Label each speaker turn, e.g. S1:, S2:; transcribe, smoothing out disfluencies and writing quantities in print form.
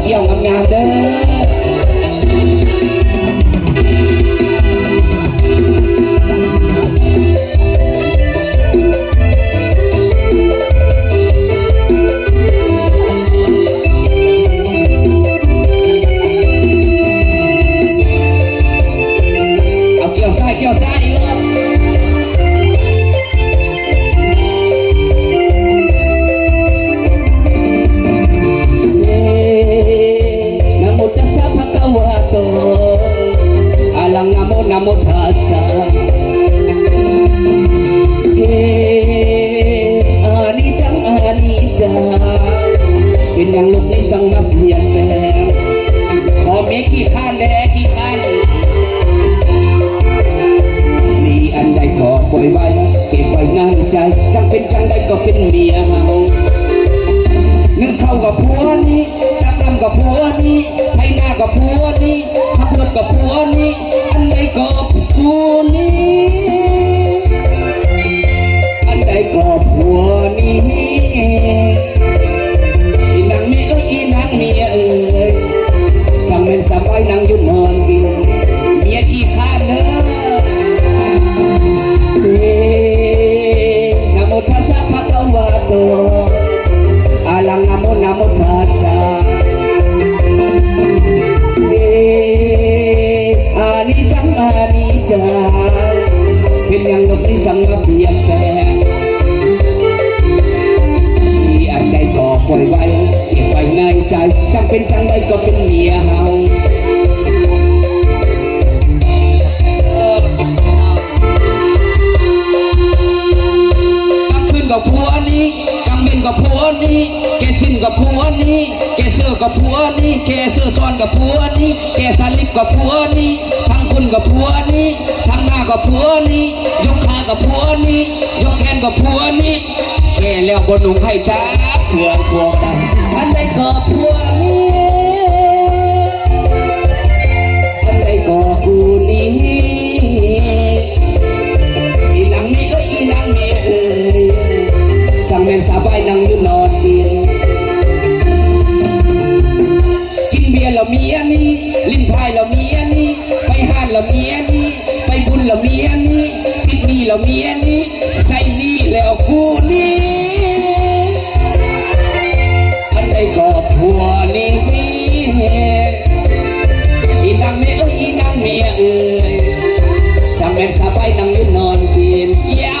S1: เกี่ยวงามๆเด้อเกี่ยวซ้ายเลยนะโมตัสสะภะคะวะโตอะระหะโมนะโมตัสสะอานิจังอานิจังเป็นอย่างลูกในสังมาเปลี่ยนแปลงพอเมกี่ข้านแลกี่ข้านอันใดก็ปล่อยไว้เก็บไว้ในใจจังเป็นจังใดก็เป็นเมียเฮาเงินเข้ากับผัวนี้รับนำกับผัวนี้ให้หน้ากับผัวนี้ขับรถกับผัวนี้อันใดก็ผัวนี้อันใดก็ผัวนี้อีนางเมียอีนางเมียจังเป็นสบายนั่งอยู่นอนกินเมียขี้ข้านเด้อนะโมตัสสะภะคะวะโตอะระหะโมนะโมตัสสะอานิจังอานิจังเป็นอย่างลูกในสังมาเปลี่ยนแปลงที่อันใดก็ปล่อยไว้เก็บไว้ในใจจังเป็นจังใดก็เป็นเมียเฮากับผัวนี้กังเบนกับผัวนี้แกสิ้นกับผัวนี้แกเสื้อกับผัวนี้แกเสื้อซ้อนกับผัวนี้แกสลิปกับผัวนี้ทั้งคุณกับผัวนี้ทั้งหน้ากับผัวนี้ยกขากับผัวนี้ยกแขนกับผัวนี้แกแล้วบนหนุ่มให้จับเถื่อนพวกนั้นอันใดก็ผัวนี้อันใดก็กูนี้อีหลังนี้ก็อีหลังนี้จังแม่นสาบายนั่งอยู่นอนกินเบียร์เราเมียนี้ลิ้นพายเราเมียนี้ไปห้านเราเมียนี้ไปบุญเราเมียนี้ปิดหนี้เราเมียนี้ใส่หนี้แล้วกูนี้อันใดก็ผัวนี้อีนางเมียอีนางเมียจังแม่นสาบายนั่งอยู่นอนกินเกี่ยว